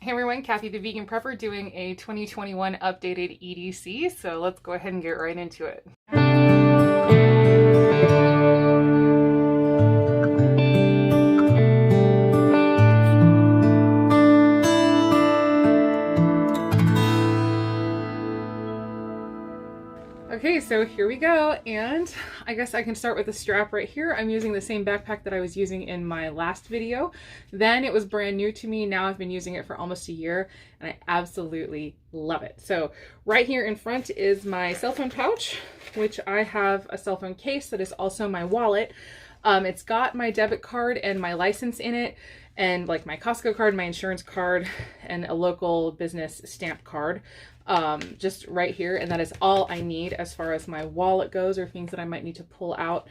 Hey everyone, Kathy the Vegan Prepper doing a 2021 updated EDC, so let's go ahead and get right into it. Okay, so here we go, and I guess I can start with the strap right here. I'm using the same backpack that I was using in my last video. Then it was brand new to me. Now I've been using it for almost a year, and I absolutely love it. So right here in front is my cell phone pouch, which I have a cell phone case that is also my wallet. It's got my debit card and my license in it, and like my Costco card, my insurance card, and a local business stamp card. Just right here, and that is all I need as far as my wallet goes, or things that I might need to pull out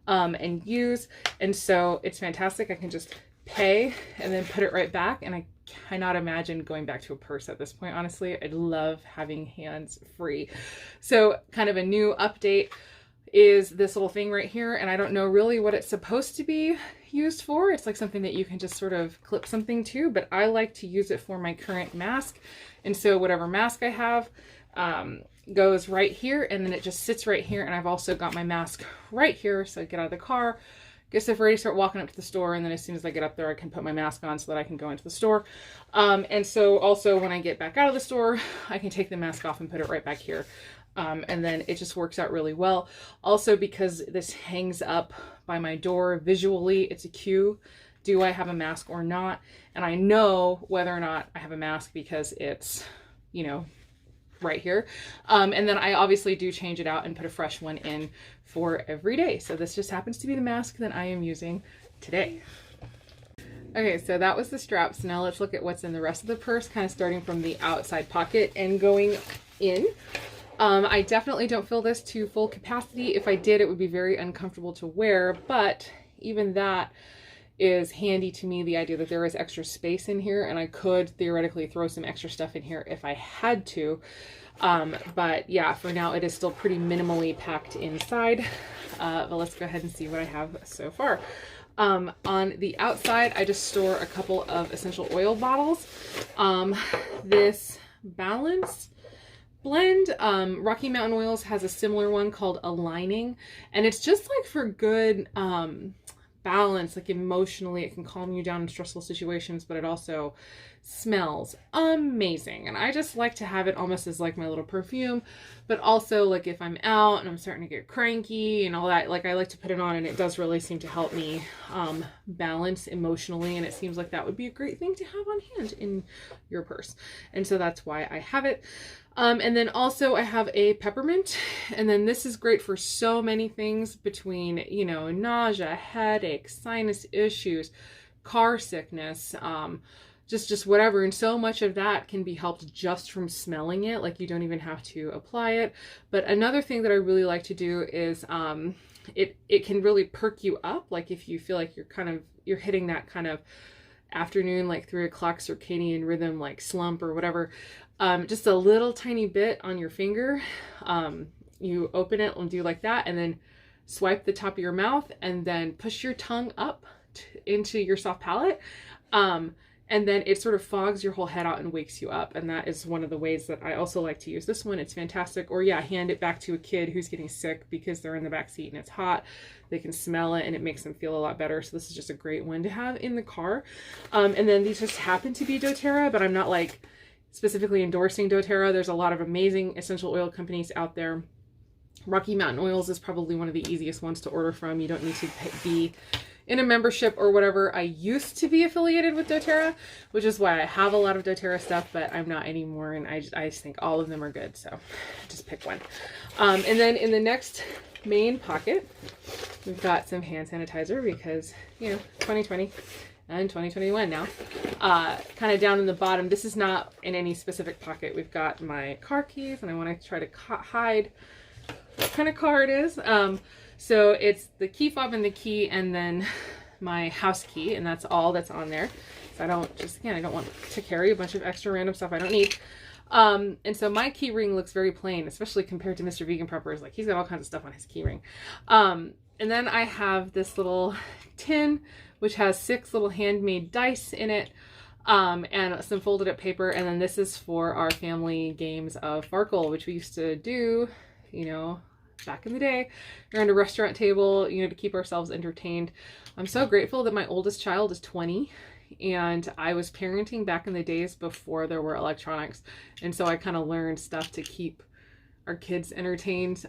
and use. And so it's fantastic. I can just pay and then put it right back, and I cannot imagine going back to a purse at this point. Honestly, I love having hands free. So kind of a new update is this little thing right here, and I don't know really what it's supposed to be used for. It's like something that you can just sort of clip something to, but I like to use it for my current mask. And so whatever mask I have goes right here, and then it just sits right here. And I've also got my mask right here. So I get out of the car, get stuff ready, start walking up to the store, and then as soon as I get up there, I can put my mask on so that I can go into the store. And so also when I get back out of the store, I can take the mask off and put it right back here. And then it just works out really well. Also, because this hangs up by my door visually, it's a cue. Do I have a mask or not? And I know whether or not I have a mask because it's, you know, right here. And then I obviously do change it out and put a fresh one in for every day. So this just happens to be the mask that I am using today. Okay, so that was the straps. Now let's look at what's in the rest of the purse, kind of starting from the outside pocket and going in. I definitely don't fill this to full capacity. If I did, it would be very uncomfortable to wear, but even that is handy to me, the idea that there is extra space in here, and I could theoretically throw some extra stuff in here if I had to. But yeah, for now it is still pretty minimally packed inside. But let's go ahead and see what I have so far. On the outside, I just store a couple of essential oil bottles. This Balance blend, Rocky Mountain Oils has a similar one called Aligning, and it's just like for good balance, like emotionally. It can calm you down in stressful situations, but it also smells amazing, and I just like to have it almost as like my little perfume. But also, like if I'm out and I'm starting to get cranky and all that, like I like to put it on, and it does really seem to help me balance emotionally, and it seems like that would be a great thing to have on hand in your purse, and so that's why I have it. And then also I have a peppermint, and then this is great for so many things, between, you know, nausea, headache, sinus issues, car sickness, just whatever. And so much of that can be helped just from smelling it. Like you don't even have to apply it. But another thing that I really like to do is it can really perk you up. Like if you feel like you're hitting that kind of afternoon, like 3 o'clock circadian rhythm, like slump or whatever, just a little tiny bit on your finger. You open it and do like that, and then swipe the top of your mouth, and then push your tongue up into your soft palate. And then it sort of fogs your whole head out and wakes you up. And that is one of the ways that I also like to use this one. It's fantastic. Or yeah, hand it back to a kid who's getting sick because they're in the back seat and it's hot. They can smell it and it makes them feel a lot better. So this is just a great one to have in the car. And then these just happen to be doTERRA, but I'm not like specifically endorsing doTERRA. There's a lot of amazing essential oil companies out there. Rocky Mountain Oils is probably one of the easiest ones to order from. You don't need to be in a membership or whatever. I used to be affiliated with doTERRA, which is why I have a lot of doTERRA stuff, but I'm not anymore, and I just think all of them are good, so just pick one. And then in the next main pocket, we've got some hand sanitizer because, you know, 2020 and 2021 now. Kind of down in the bottom, this is not in any specific pocket. We've got my car keys, and I want to try to hide what kind of car it is. So it's the key fob and the key, and then my house key, and that's all that's on there. So I don't want to carry a bunch of extra random stuff I don't need. And so my key ring looks very plain, especially compared to Mr. Vegan Prepper's. Like, he's got all kinds of stuff on his key ring. And then I have this little tin, which has 6 little handmade dice in it. and some folded up paper. And then this is for our family games of Farkle, which we used to do, you know, back in the day around a restaurant table, you know, to keep ourselves entertained. I'm so grateful that my oldest child is 20. And I was parenting back in the days before there were electronics. And so I kind of learned stuff to keep our kids entertained,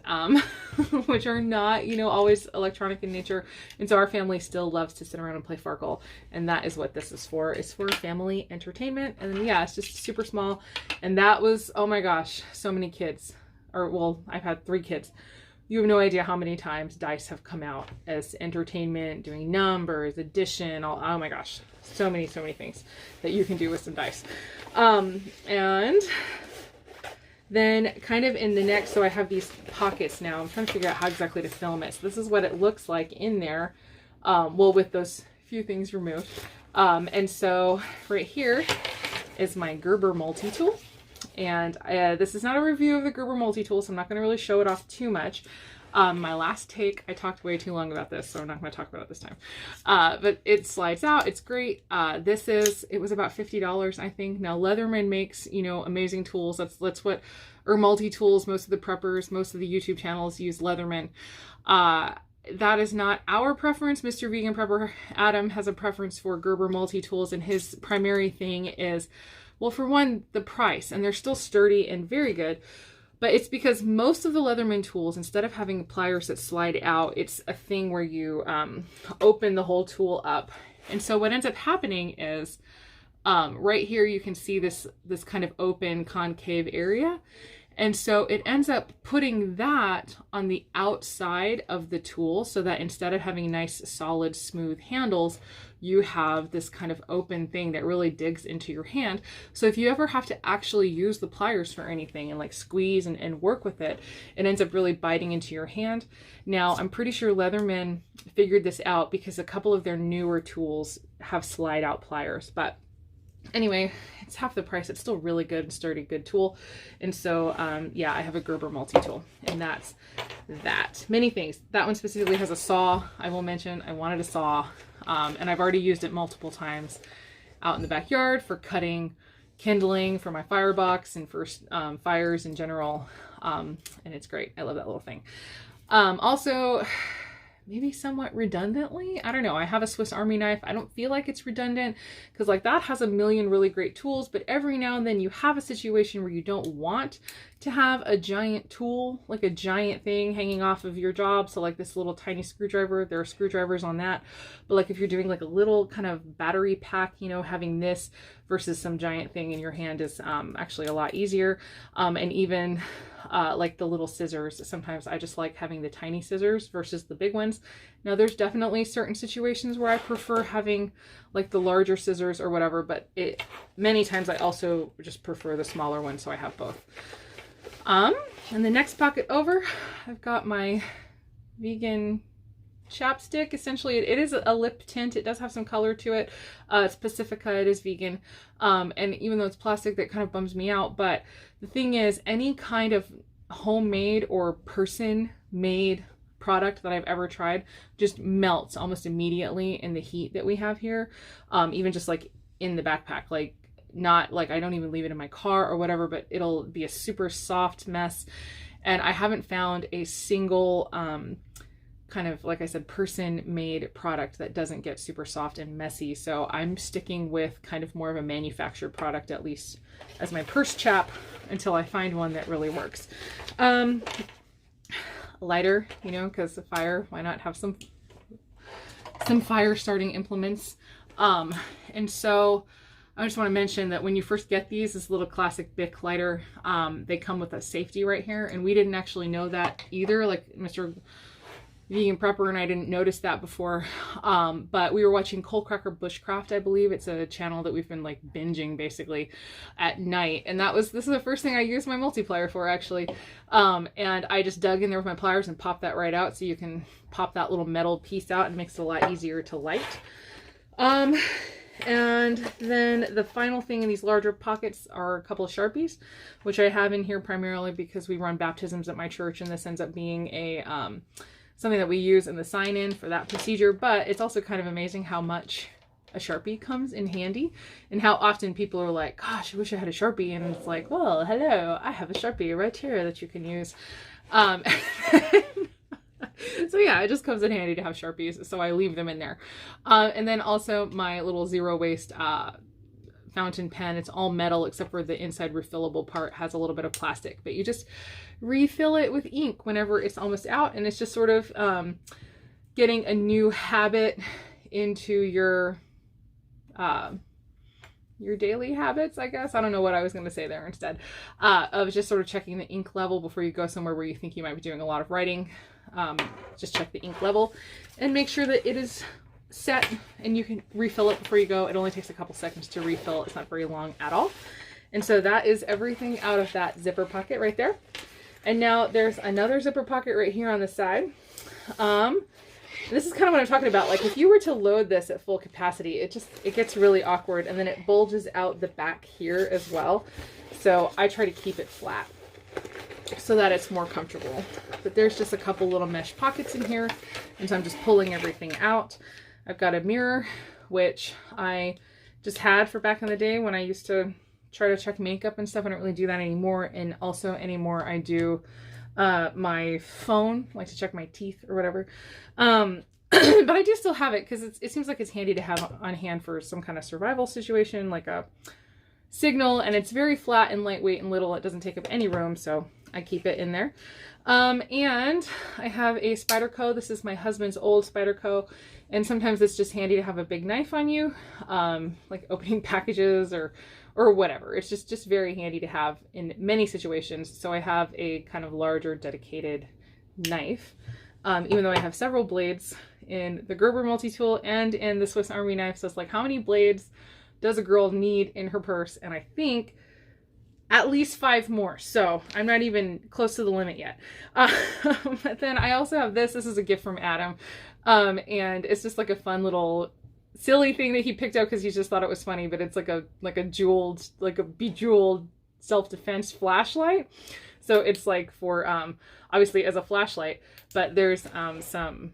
which are not, you know, always electronic in nature. And so our family still loves to sit around and play Farkle. And that is what this is for. It's for family entertainment. And then, yeah, it's just super small. And that was, oh my gosh, so many kids. Or, well, I've had 3 kids. You have no idea how many times dice have come out as entertainment, doing numbers, addition, all, oh my gosh, so many things that you can do with some dice. And then kind of in the next, so I have these pockets now. I'm trying to figure out how exactly to film it. So this is what it looks like in there, well, with those few things removed. And so right here is my Gerber Multi-Tool. And this is not a review of the Gerber Multi-Tool, so I'm not going to really show it off too much. My last take, I talked way too long about this, so I'm not going to talk about it this time. But it slides out. It's great. It was about $50, I think. Now, Leatherman makes, you know, amazing tools. That's what, or multi-tools, most of the preppers, most of the YouTube channels use Leatherman. That is not our preference. Mr. Vegan Prepper Adam has a preference for Gerber Multi-Tools, and his primary thing is, well, for one, the price, and they're still sturdy and very good. But it's because most of the Leatherman tools, instead of having pliers that slide out, it's a thing where you open the whole tool up. And so what ends up happening is right here you can see this kind of open concave area. And so it ends up putting that on the outside of the tool so that instead of having nice, solid, smooth handles, you have this kind of open thing that really digs into your hand. So if you ever have to actually use the pliers for anything and like squeeze and work with it, it ends up really biting into your hand. Now, I'm pretty sure Leatherman figured this out because a couple of their newer tools have slide out pliers, but anyway, it's half the price. It's still really good and sturdy, good tool. And so, yeah, I have a Gerber Multi-Tool, and that's that. Many things. That one specifically has a saw. I will mention I wanted a saw, and I've already used it multiple times out in the backyard for cutting kindling for my firebox and for fires in general. And it's great. I love that little thing. Also, maybe somewhat redundantly, I don't know, I have a Swiss Army knife. I don't feel like it's redundant because like that has a million really great tools, but every now and then you have a situation where you don't want to have a giant tool, like a giant thing hanging off of your job. So like this little tiny screwdriver, there are screwdrivers on that. But like if you're doing like a little kind of battery pack, you know, having this versus some giant thing in your hand is actually a lot easier. And even like the little scissors, sometimes I just like having the tiny scissors versus the big ones. Now there's definitely certain situations where I prefer having like the larger scissors or whatever, but many times I also just prefer the smaller one, so I have both. And the next pocket over, I've got my vegan chapstick. Essentially it is a lip tint. It does have some color to it. It's Pacifica, it is vegan. And even though it's plastic, that kind of bums me out. But the thing is, any kind of homemade or person-made product that I've ever tried just melts almost immediately in the heat that we have here. Even just like in the backpack, like not like I don't even leave it in my car or whatever, but it'll be a super soft mess. And I haven't found a single kind of, like I said, person-made product that doesn't get super soft and messy. So I'm sticking with kind of more of a manufactured product, at least as my purse chap, until I find one that really works. Lighter, you know, because the fire, why not have some fire starting implements. And so I just want to mention that when you first get these, this little classic Bic Lighter, they come with a safety right here, and we didn't actually know that either. Like Mr. Vegan Prepper and I didn't notice that before, but we were watching Coal Cracker Bushcraft, I believe. It's a channel that we've been like binging basically at night, and this is the first thing I used my multiplier for, actually. And I just dug in there with my pliers and popped that right out, so you can pop that little metal piece out and it makes it a lot easier to light. And then the final thing in these larger pockets are a couple of Sharpies, which I have in here primarily because we run baptisms at my church, and this ends up being a something that we use in the sign-in for that procedure. But it's also kind of amazing how much a Sharpie comes in handy, and how often people are like, gosh, I wish I had a Sharpie. And it's like, well, hello, I have a Sharpie right here that you can use. So yeah, it just comes in handy to have Sharpies, so I leave them in there. And then also my little zero waste fountain pen. It's all metal except for the inside refillable part has a little bit of plastic, but you just refill it with ink whenever it's almost out, and it's just sort of getting a new habit into your daily habits, I guess. I don't know what I was going to say there instead. Of just sort of checking the ink level before you go somewhere where you think you might be doing a lot of writing. Just check the ink level and make sure that it is set, and you can refill it before you go. It only takes a couple seconds to refill. It's not very long at all. And so that is everything out of that zipper pocket right there. And now there's another zipper pocket right here on the side. This is kind of what I'm talking about. Like if you were to load this at full capacity, it gets really awkward, and then it bulges out the back here as well. So I try to keep it flat so that it's more comfortable. But there's just a couple little mesh pockets in here, and so I'm just pulling everything out. I've got a mirror, which I just had for back in the day when I used to try to check makeup and stuff. I don't really do that anymore. And also anymore I do my phone, like to check my teeth or whatever. But I do still have it because it seems like it's handy to have on hand for some kind of survival situation, like a signal, and it's very flat and lightweight and little. It doesn't take up any room, so I keep it in there. And I have a Spyderco. This is my husband's old Spyderco, and sometimes it's just handy to have a big knife on you, like opening packages or whatever. It's just very handy to have in many situations. So I have a kind of larger dedicated knife, even though I have several blades in the Gerber Multi-Tool and in the Swiss Army knife. So it's like, how many blades does a girl need in her purse? And I think at least 5 more. So I'm not even close to the limit yet. But then I also have this. This is a gift from Adam. And it's just like a fun little silly thing that he picked out because he just thought it was funny, but it's like a bejeweled self-defense flashlight. So it's like for obviously as a flashlight, but there's some,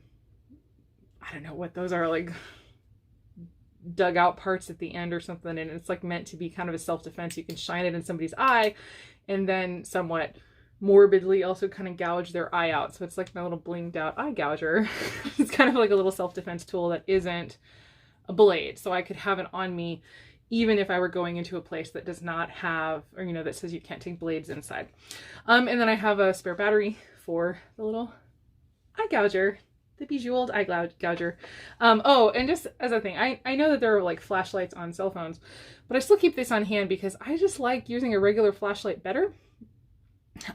I don't know what those are, like dug out parts at the end or something, and it's like meant to be kind of a self-defense. You can shine it in somebody's eye and then somewhat morbidly also kind of gouge their eye out. So it's like my little blinged out eye gouger. It's kind of like a little self-defense tool that isn't a blade, so I could have it on me even if I were going into a place that does not have, or you know, that says you can't take blades inside. And then I have a spare battery for the little eye gouger, the bejeweled eye gouger. Oh, and just as a thing, I know that there are like flashlights on cell phones, but I still keep this on hand because I just like using a regular flashlight better.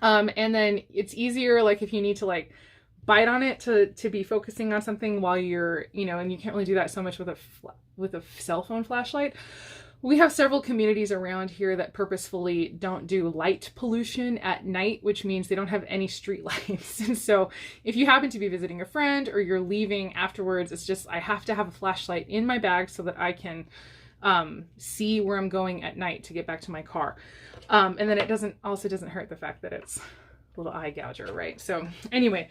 And then it's easier, like if you need to like bite on it to be focusing on something while you're, you know, and you can't really do that so much with a cell phone flashlight. We have several communities around here that purposefully don't do light pollution at night, which means they don't have any street lights. And so if you happen to be visiting a friend or you're leaving afterwards, it's just, I have to have a flashlight in my bag so that I can see where I'm going at night to get back to my car. And then it doesn't hurt the fact that it's a little eye gouger, right? So anyway,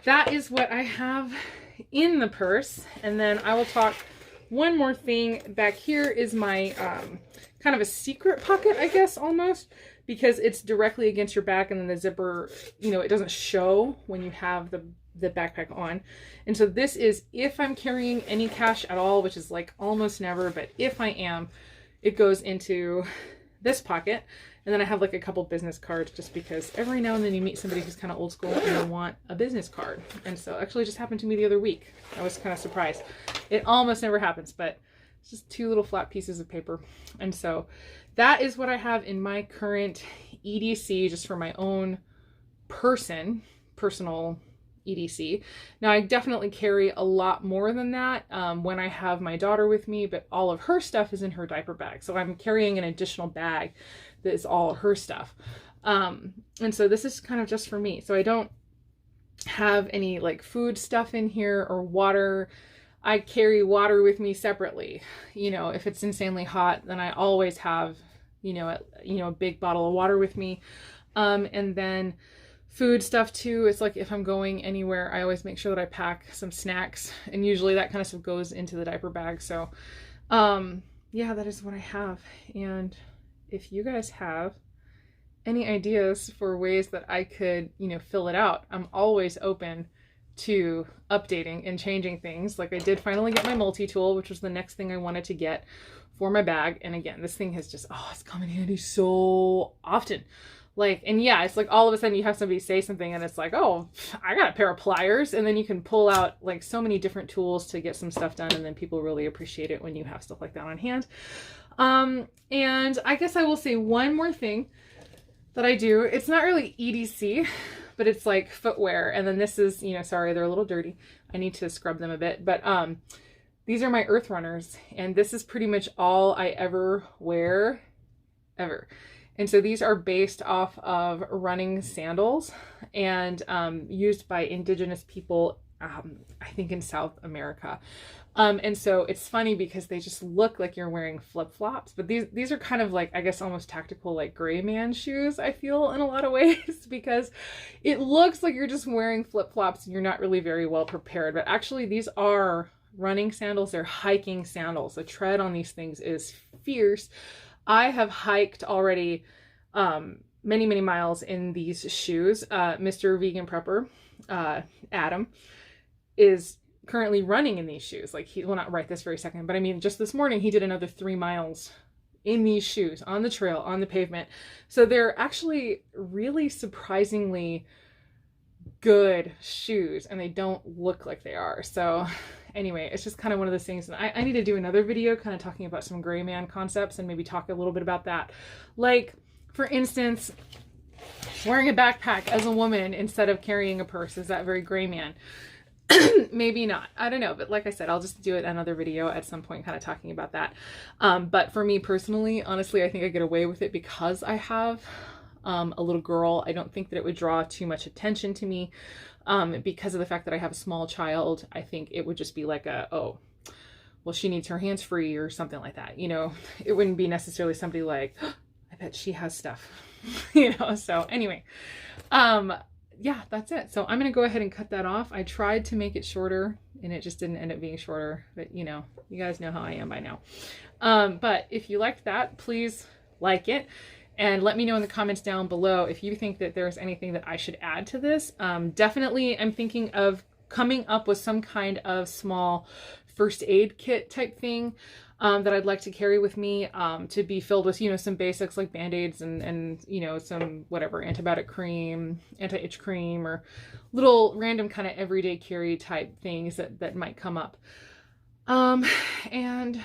that is what I have in the purse. And then I will talk one more thing. Back here is my kind of a secret pocket, I guess, almost, because it's directly against your back, and then the zipper, you know, it doesn't show when you have the backpack on. And so this is if I'm carrying any cash at all, which is like almost never, but if I am, it goes into this pocket. And then I have like a couple business cards, just because every now and then you meet somebody who's kind of old school and they want a business card. And so actually it just happened to me the other week. I was kind of surprised. It almost never happens, but it's just 2 little flat pieces of paper. And so that is what I have in my current EDC, just for my own personal EDC. Now I definitely carry a lot more than that when I have my daughter with me, but all of her stuff is in her diaper bag. So I'm carrying an additional bag that is all her stuff. And so this is kind of just for me. So I don't have any like food stuff in here or water. I carry water with me separately. You know, if it's insanely hot, then I always have, a big bottle of water with me. And then food stuff too. It's like if I'm going anywhere, I always make sure that I pack some snacks, and usually that kind of stuff goes into the diaper bag. So Yeah, that is what I have. And if you guys have any ideas for ways that I could, you know, fill it out, I'm always open to updating and changing things. Like I did finally get my multi-tool, which was the next thing I wanted to get for my bag. And again, this thing has just, oh, it's come in handy so often. Like, and yeah, it's like all of a sudden you have somebody say something and it's like, oh, I got a pair of pliers. And then you can pull out like so many different tools to get some stuff done. And then people really appreciate it when you have stuff like that on hand. And I guess I will say one more thing that I do. It's not really EDC, but it's like footwear. And then this is, you know, sorry, they're a little dirty. I need to scrub them a bit, but, these are my Earth Runners, and this is pretty much all I ever wear, ever. And so these are based off of running sandals and used by indigenous people, I think in South America. And so it's funny because they just look like you're wearing flip-flops, but these are kind of like, I guess, almost tactical, like gray man shoes, I feel, in a lot of ways, because it looks like you're just wearing flip-flops and you're not really very well prepared. But actually these are running sandals. They're hiking sandals. The tread on these things is fierce. I have hiked already many, many miles in these shoes. Mr. Vegan Prepper, Adam, is currently running in these shoes. Like he will not right this very second, but I mean, just this morning he did another 3 miles in these shoes on the trail, on the pavement. So they're actually really surprisingly good shoes, and they don't look like they are. So anyway, it's just kind of one of those things. And I need to do another video kind of talking about some gray man concepts and maybe talk a little bit about that. Like, for instance, wearing a backpack as a woman instead of carrying a purse. Is that very gray man? Maybe not. I don't know. But like I said, I'll just do another video at some point kind of talking about that. But for me personally, honestly, I think I get away with it because I have a little girl. I don't think that it would draw too much attention to me. Because of the fact that I have a small child, I think it would just be like a, oh, well, she needs her hands free or something like that. You know, it wouldn't be necessarily somebody like, oh, I bet she has stuff, you know? So anyway, yeah, that's it. So I'm going to go ahead and cut that off. I tried to make it shorter and it just didn't end up being shorter, but you know, you guys know how I am by now. But if you liked that, please like it. And let me know in the comments down below if you think that there's anything that I should add to this. Definitely, I'm thinking of coming up with some kind of small first aid kit type thing that I'd like to carry with me to be filled with, you know, some basics like Band-Aids and you know, some whatever, antibiotic cream, anti-itch cream, or little random kind of everyday carry type things that might come up. And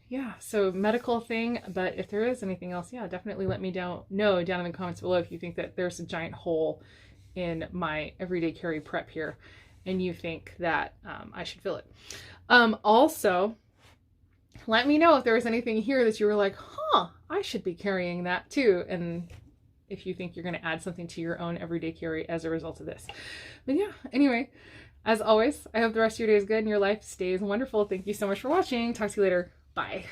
yeah, so medical thing, but if there is anything else, yeah, definitely let me know down in the comments below if you think that there's a giant hole in my everyday carry prep here and you think that I should fill it. Also, let me know if there was anything here that you were like, huh, I should be carrying that too. And if you think you're going to add something to your own everyday carry as a result of this. But yeah, anyway, as always, I hope the rest of your day is good and your life stays wonderful. Thank you so much for watching. Talk to you later. Bye.